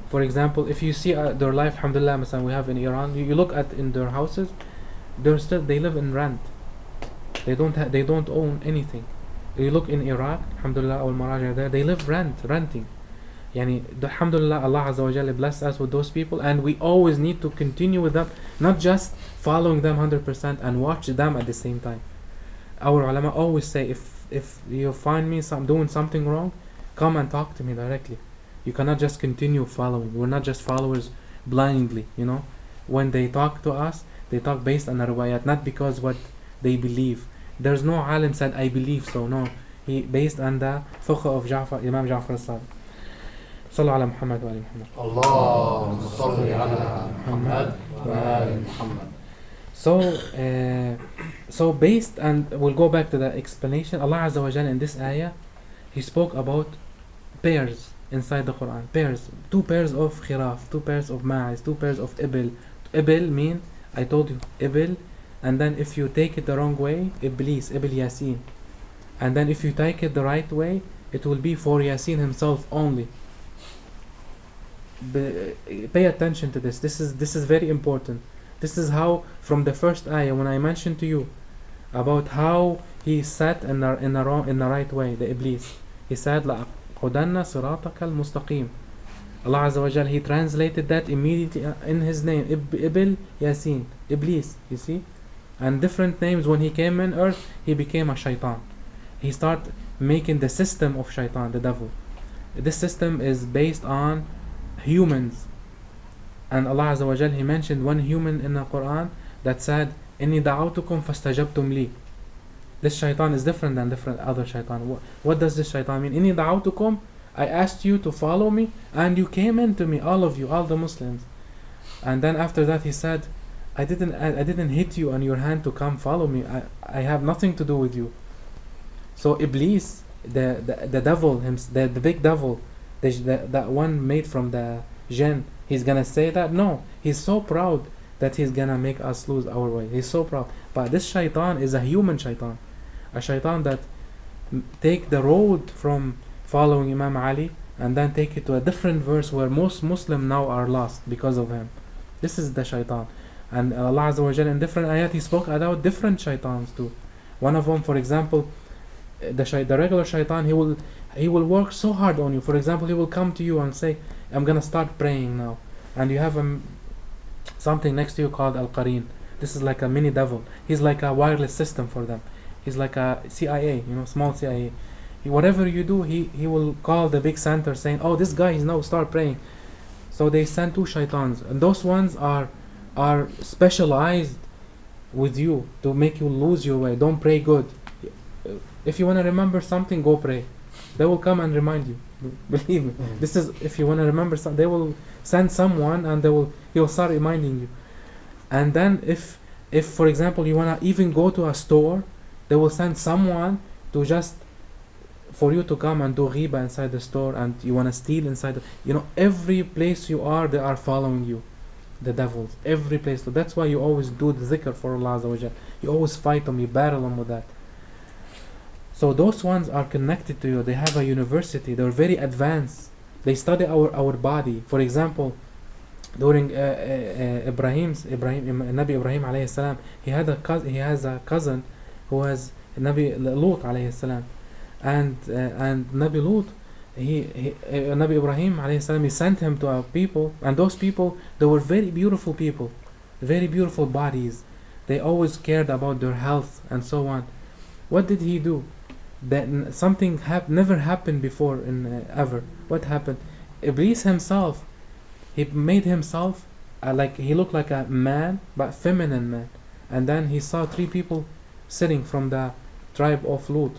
For example, if you see their life, alhamdulillah, we have in Iran, you look at in their houses, they live in rent. They don't own anything. You look in Iraq, alhamdulillah, our maraja there, they live renting. Yani, alhamdulillah, Allah Azza wa Jalla bless us with those people, and we always need to continue with them, not just following them 100% and watch them at the same time. Our ulama always say, if you find me doing something wrong, come and talk to me directly. You cannot just continue following. We're not just followers blindly, you know. When they talk to us, they talk based on the riwayat, not because what they believe. There's no alim said, I believe so. No, he based on the fiqh of Imam Ja'far al-Sadiq. Sallu ala Muhammad wa ali Muhammad. Allahumma salli ala Muhammad wa ali Muhammad. So based, and we'll go back to the explanation. Allah Azza wa Jalla in this ayah, He spoke about pairs inside the Quran. Pairs, 2 pairs of khiraf, 2 pairs of ma'iz, 2 pairs of ibil. Ibil mean, I told you, ibil, and then if you take it the wrong way, Iblis, Ibil Yasin. And then if you take it the right way, it will be for Yasin himself only. Pay attention to this. This is very important. This is how, from the first ayah, when I mentioned to you about how he sat in the right way, the Iblis, he said, لَأَقْعُدَنَّ صِرَاطَكَ الْمُسْتَقِيمِ. Allah Azza wa Jal, He translated that immediately in His name, Ibil Yasin, Iblis, you see. And different names, when he came in earth, he became a shaitan. He started making the system of shaitan, the devil. This system is based on humans. And Allah Azza wa Jal, He mentioned one human in the Quran that said, إِنِّي دَعَوْتُكُمْ فَاسْتَجَبْتُمْ لِي. This shaitan is different than different other shaitan. What does this shaitan mean? إِنِّي دَعَوْتُكُمْ, I asked you to follow me, and you came into me, all of you, all the Muslims. And then after that He said, I didn't hit you on your hand to come follow me. I have nothing to do with you. So Iblis, the devil, the big devil, that one made from the jinn, he's gonna say that? No, he's so proud that he's gonna make us lose our way. He's so proud. But this shaitan is a human shaitan, a shaitan that take the road from following Imam Ali and then take it to a different verse where most Muslims now are lost because of him. This is the shaitan. And Allah Azza wa Jalla in different ayat, He spoke about different shaitans too. One of them, for example, the regular shaitan, he will work so hard on you. For example, he will come to you and say, I'm gonna start praying now. And you have something next to you called Al-Qarin. This is like a mini devil. He's like a wireless system for them. He's like a CIA, you know, small CIA. Whatever you do, he will call the big center saying, oh, this guy is now start praying. So they send two shaitans, and those ones are specialized with you to make you lose your way. Don't pray good. If you want to remember something, go pray. They will come and remind you. Believe me. This is, if you want to remember something, they will send someone and he'll start reminding you. And then if for example you want to even go to a store, they will send someone to just for you to come and do ghiba inside the store, and you want to steal inside every place you are, they are following you, the devils, every place. So that's why you always do the zikr for Allah Azza wa Jal. You always fight them, you battle them with that. So those ones are connected to you. They have a university. They're very advanced. They study our body. For example, during Nabi Ibrahim alayhi salam, he has a cousin who was Nabi Lut alayhi salam, and Nabi Lut, Nabi Ibrahim alayhi salam, he sent him to our people, and those people, they were very beautiful people, very beautiful bodies. They always cared about their health and so on. What did he do? That something never happened before in ever. What happened? Ebless himself, he made himself like he looked like a man, but feminine man. And then he saw three people sitting from the tribe of Lut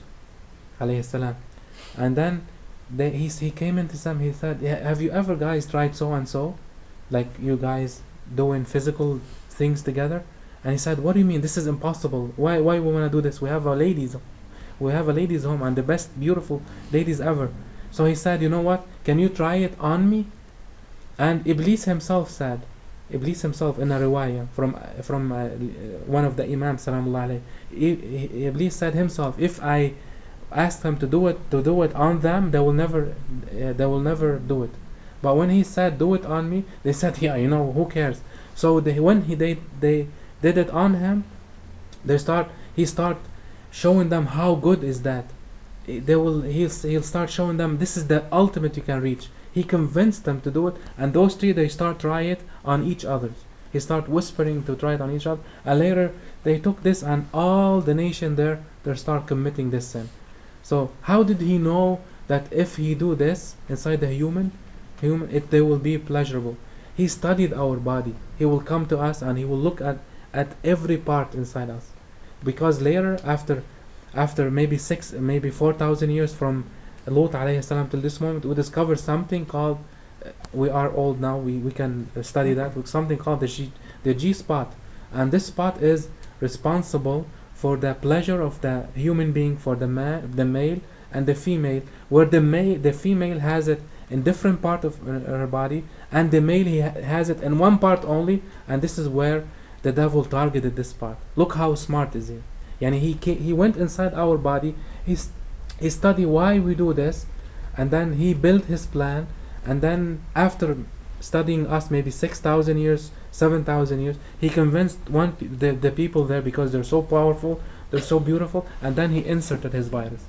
alayhi salam. And then he came into them. He said, have you ever guys tried so and so, like you guys doing physical things together? And he said, what do you mean? This is impossible. Why we want to do this? We have a ladies home and the best beautiful ladies ever. So he said, you know what, can you try it on me? And Ebless himself in a riwayah from one of the imams salamullah alayhi, Ebless said himself, if I asked him to do it on them, they will never do it. But when he said do it on me, they said, yeah, who cares? So when they did it on him, he start showing them how good is that. He'll start showing them this is the ultimate you can reach. He convinced them to do it, and those three, they start try it on each other. He start whispering to try it on each other, and later they took this, and all the nation there, they start committing this sin. So how did he know that if he do this inside the human, they will be pleasurable? He studied our body. He will come to us and he will look at every part inside us. Because later, after maybe 4,000 years from Lut alayhi salam till this moment, we discover something called, we are old now, we can study that, with something called the G spot. And this spot is responsible for the pleasure of the human being, for the male and the female, where the female has it in different part of her body, and the male he has it in one part only, and this is where the devil targeted this part. Look how smart is he. Yani he went inside our body, he studied why we do this, and then he built his plan, and then after studying us maybe 6,000 years, 7,000 years, he convinced the people there, because they're so powerful, they're so beautiful, and then he inserted his virus.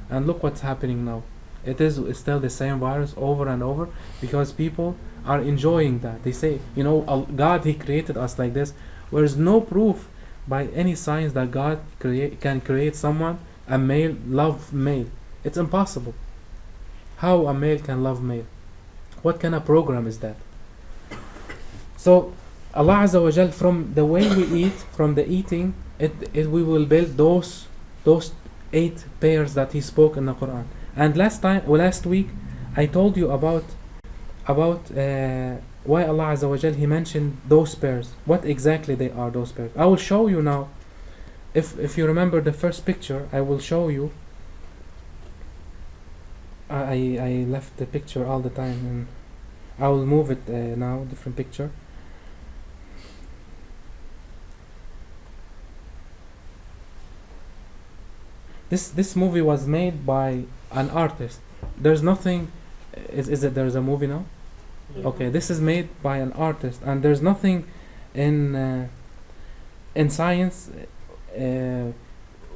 And look what's happening now. It's still the same virus over and over, because people are enjoying that. They say, God, he created us like this. There is no proof by any science that God can create someone, a male, love male. It's impossible. How a male can love male? What kind of program is that? So Allah Azza wa Jal, from the way we eat, from the eating, we will build those 8 pairs that he spoke in the Quran. And last week I told you about why Allah Azza wa Jal, he mentioned those pairs. What exactly they are, those pairs. I will show you now. If you remember the first picture, I will show you. I left the picture all the time, and I will move it now, different picture. This movie was made by an artist. There's nothing. Is it? There's a movie now. Yeah. Okay, this is made by an artist, and there's nothing in science.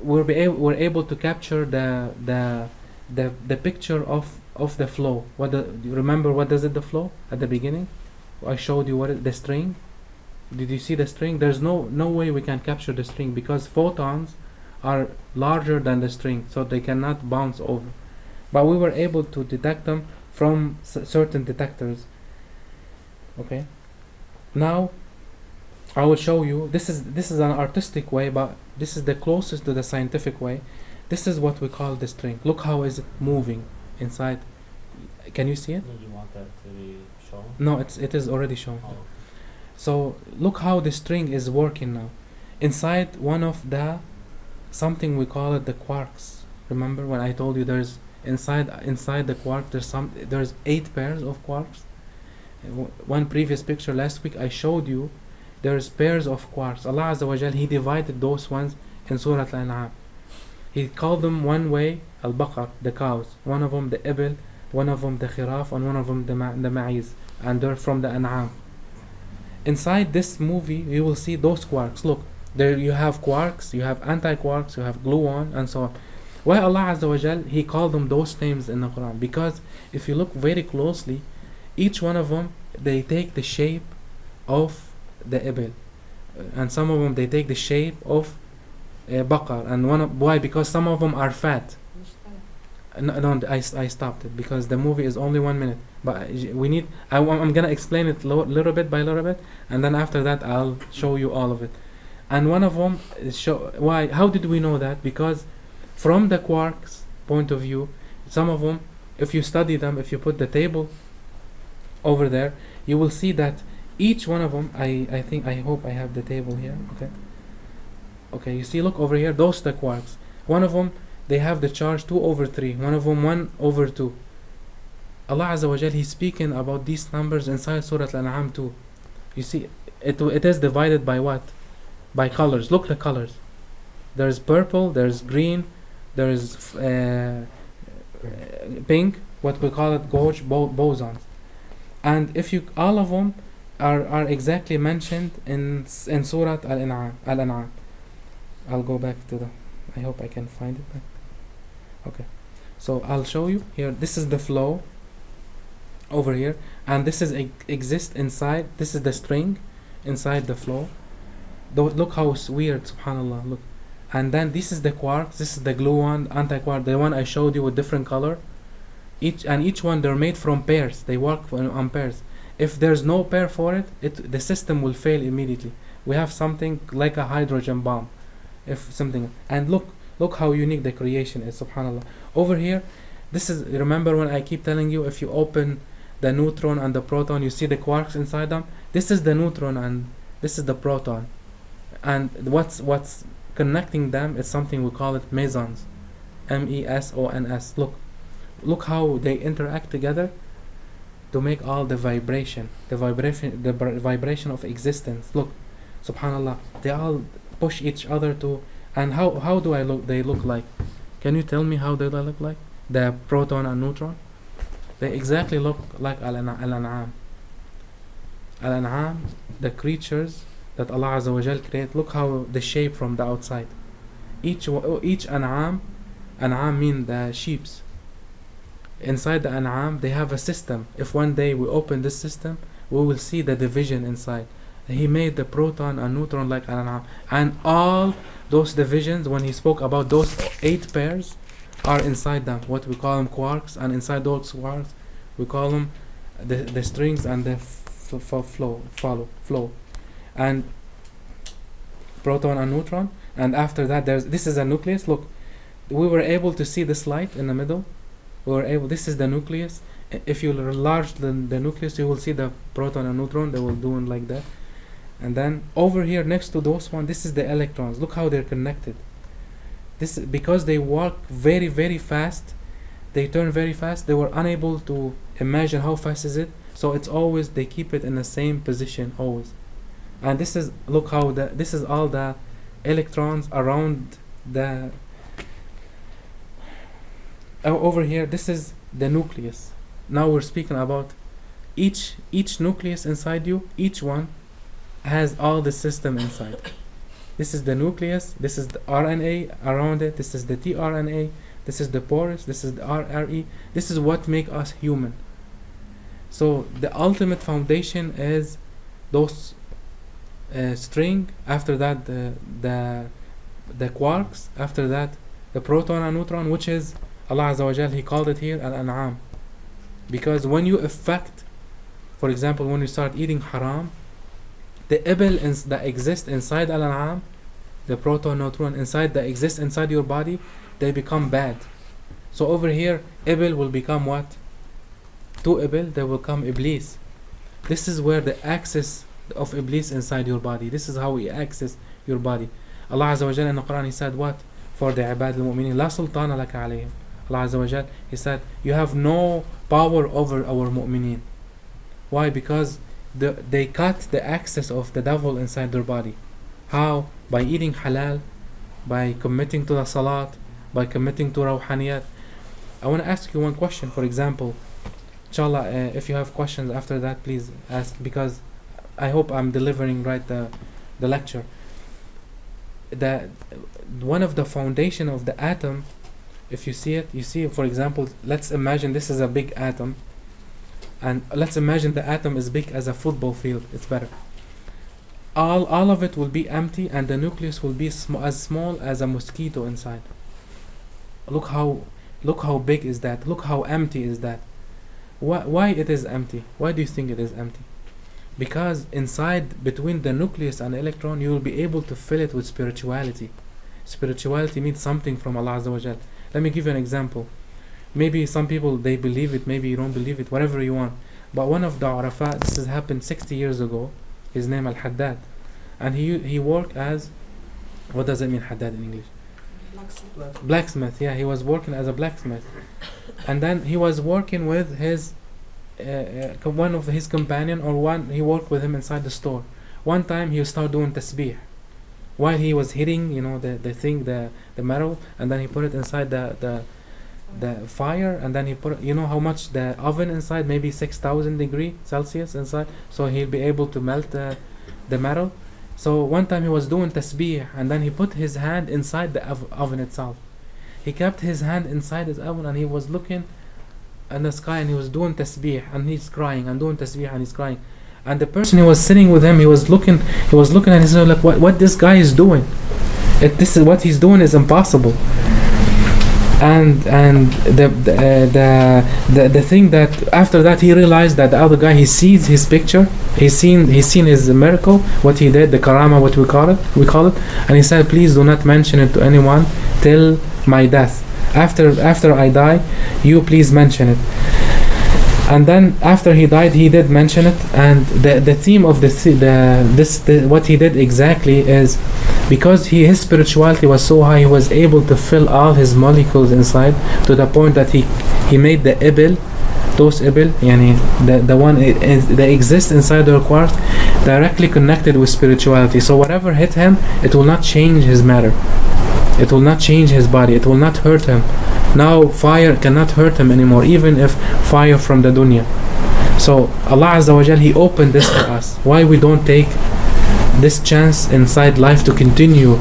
We're able to capture the picture of the flow. Do you remember what does it the flow at the beginning? I showed you the string. Did you see the string? There's no way we can capture the string because photons are larger than the string, so they cannot bounce over. But we were able to detect them from certain detectors. Okay. Now I will show you. This is an artistic way, but this is the closest to the scientific way. This is what we call the string. Look how is it moving inside. Can you see it? You want that to be shown? No, it is already shown. Oh. So look how the string is working now. Inside one of the something we call it the quarks. Remember when I told you there's inside the quark there's 8 pairs of quarks. One previous picture last week I showed you there's pairs of quarks. Allah Azza wa Jal, He divided those ones in Surah Al-An'am. He called them one way al-baqar, the cows, one of them the ibl, one of them the khiraf, and one of them the ma'iz, and they're from the An'am. Inside this movie you will see those quarks. Look, there you have quarks, you have anti-quarks, you have gluon, and so on. Why Allah Azza wa Jal, He called them those names in the Quran? Because if you look very closely, each one of them, they take the shape of the ibl, and some of them they take the shape of baqar, and why? Because some of them are fat. No, I stopped it because the movie is only 1 minute. But we need. I'm gonna explain it little bit by little bit, and then after that I'll show you all of it. And one of them why? How did we know that? Because from the quarks point of view, some of them, if you study them, if you put the table over there, you will see that each one of them. I hope I have the table here. Okay. You see, look over here. Those the quarks. One of them, they have the charge 2/3. One of them 1/2. Allah Azza wa Jal, He's speaking about these numbers inside Surah Al-An'am too. You see, it is divided by what? By colors. Look the colors. There's purple, there's green, there's pink, what we call it gauge bosons. And if you, all of them are exactly mentioned in Surah Al-An'am. I'll go back to the, I hope I can find it back. Okay, so I'll show you here. This is the flow over here, and this is exist inside. This is the string inside the flow. Look how it's weird, subhanallah. Look, and then this is the quarks. This is the gluon, anti-quark, the one I showed you with different color. Each one, they're made from pairs. They work on pairs. If there's no pair for it, the system will fail immediately. We have something like a hydrogen bomb. If something, and look how unique the creation is, subhanallah. Over here, this is, remember when I keep telling you, if you open the neutron and the proton, you see the quarks inside them. This is the neutron and this is the proton, and what's connecting them is something we call it mesons, mesons. Look how they interact together to make all the vibration of existence. Look, subhanallah, they all push each other to. And how do they look like? Can you tell me how they look like? The proton and neutron? They exactly look like Al-An'am. Al-An'am, the creatures that Allah Azza wa Jal create, look how the shape from the outside. Each An'am mean the sheeps. Inside the An'am, they have a system. If one day we open this system, we will see the division inside. He made the proton and neutron like Al-An'am. And all those divisions, when He spoke about those 8 pairs, are inside them. What we call them quarks, and inside those quarks, we call them the strings and the flow. And proton and neutron. And after that, this is a nucleus. Look, we were able to see this light in the middle. This is the nucleus. If you enlarge the nucleus, you will see the proton and neutron. They will do it like that. And then over here next to those one, this is the electrons. Look how they're connected. This because they walk very, very fast. They turn very fast. They were unable to imagine how fast is it. So it's always, they keep it in the same position always. And this is, look how this is all the electrons around the. Over here, this is the nucleus. Now we're speaking about each nucleus inside you. Each one has all the system inside. This is the nucleus, this is the RNA around it, this is the tRNA, this is the porus, this is the RRE. This is what make us human. So the ultimate foundation is those string, after that the quarks, after that the proton and neutron, which is Allah Azza wa Jal, He called it here al-an'am. Because when you affect, for example, when you start eating haram, the ibl that exist inside al-an'am, the proton, neutron inside that exist inside your body, they become bad. So over here, ibl will become what? To ibl, they will come iblis. This is where the access of iblis inside your body. This is how we access your body. Allah Azza wa Jal in the Quran, He said what? For the ibad al-mu'minin, la sultana laka alayhim. Allah Azza wa Jal, He said, you have no power over our mu'mineen. Why? Because they cut the access of the devil inside their body. How? By eating halal, by committing to the salat, by committing to rawhaniyat. I want to ask you one question. For example, inshallah, if you have questions after that, please ask, because I hope I'm delivering right the lecture. One of the foundation of the atom, if you see it, you see, for example, let's imagine this is a big atom, and let's imagine the atom is big as a football field. It's better. All of it will be empty, and the nucleus will be as small as a mosquito inside. Look how big is that? Look how empty is that? Why it is empty? Why do you think it is empty? Because inside, between the nucleus and the electron, you will be able to fill it with spirituality. Spirituality means something from Allah Azza wa Jal. Let me give you an example. Maybe some people, they believe it, maybe you don't believe it, whatever you want. But one of the Arafat, this has happened 60 years ago, his name Al-Haddad, and he worked as, what does it mean Haddad in English? Blacksmith. Yeah, he was working as a blacksmith. And then he was working with his one of his companion, or one he worked with him inside the store. One time he started doing tasbih while he was hitting, the thing, the metal, and then he put it inside the fire, and then he put, how much the oven inside, maybe 6,000 degrees Celsius inside, so he'll be able to melt the metal. So one time he was doing tasbih, and then he put his hand inside the oven itself. He kept his hand inside his oven, and he was looking in the sky, and he was doing tasbih, and he's crying, and doing tasbih, and he's crying. And the person who was sitting with him, he was looking, and he said, like, what this guy is doing? This is what he's doing is impossible. And the thing that after that he realized that the other guy, he sees his picture, he's seen his miracle, what he did, the karama, what we call it, and he said, please do not mention it to anyone till my death. After I die, you please mention it. And then after he died, he did mention it, and the theme of what he did exactly is, because his spirituality was so high, he was able to fill all his molecules inside, to the point that he made the ibl, those ibl, the one that exists inside the quark, directly connected with spirituality. So whatever hit him, it will not change his matter, it will not change his body, it will not hurt him. Now fire cannot hurt him anymore, even if fire from the dunya. So Allah Azza wa Jal, He opened this for us. Why we don't take this chance inside life to continue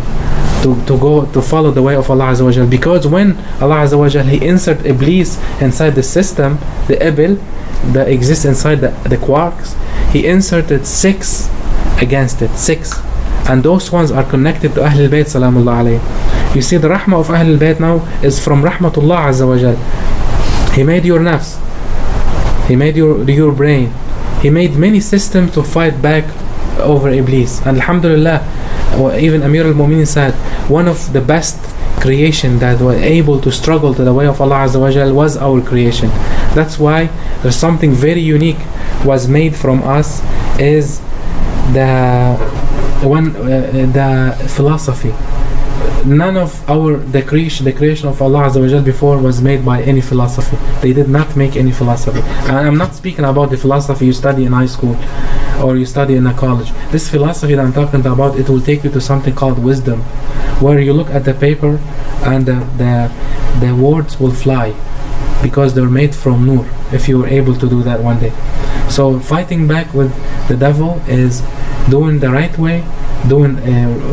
to follow the way of Allah Azza wa Jal? Because when Allah Azza wa Jal, He insert Iblis inside the system, the Ibl that exists inside the quarks, He inserted 6 against it, 6, and those ones are connected to Ahlul Bayt Salamullah alayhi. You see, the rahmah of Ahlul Bayt now is from Rahmatullah Azza wa Jal. He made your nafs, He made your brain, He made many systems to fight back over Iblis. And alhamdulillah, even Amir al-Mu'minin said, one of the best creation that were able to struggle to the way of Allah Azza wa Jal was our creation. That's why there's something very unique was made from us, is the philosophy. None of the creation of Allah Azza wa Jal before was made by any philosophy. They did not make any philosophy. And I'm not speaking about the philosophy you study in high school or you study in a college. This philosophy that I'm talking about, it will take you to something called wisdom, where you look at the paper and the words will fly, because they're made from nur, if you were able to do that one day. So fighting back with the devil is doing the right way,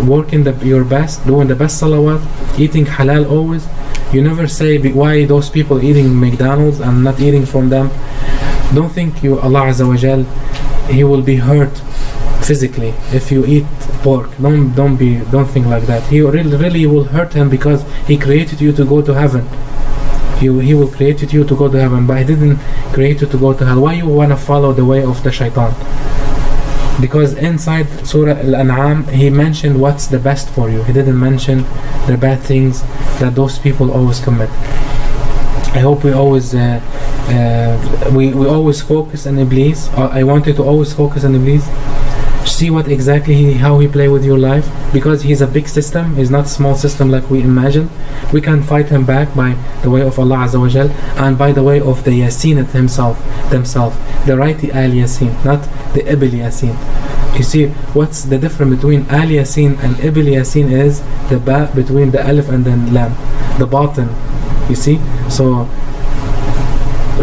working your best, doing the best salawat, eating halal always. You never say why those people eating McDonald's and not eating from them. Don't think Allah Azza wa Jal, He will be hurt physically. If you eat pork, don't think like that. He really will hurt him because he created you to go to heaven. He will create you to go to heaven, but he didn't create you to go to hell. Why you wanna follow the way of the shaitan? Because inside Surah Al-An'am he mentioned what's the best for you. He didn't mention the bad things that those people always commit. I hope we always we always focus on Ebless. I want you to always focus on Ebless. See what exactly how he play with your life, because he's a big system. He's not a small system like we imagine. We can fight him back by the way of Allah Azza wa Jal, and by the way of the Yasin themselves. The right Al Yasin, not the IBL YAssin. You see what's the difference between Al Yasin and IBL YAssin is the ba between the alif and the lam, the batin. You see, so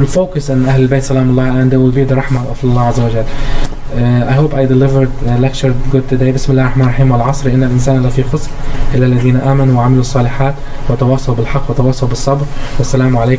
focus on Ahl Bayt Salamullah, and there will be the rahmah of Allah Azza wa Jal. I hope I delivered the lecture good today. بسم الله الرحمن الرحيم. والعصر إن الإنسان لفي خسر إلا الذين آمنوا وعملوا الصالحات وتواصوا بالحق وتواصوا بالصبر. والسلام عليكم.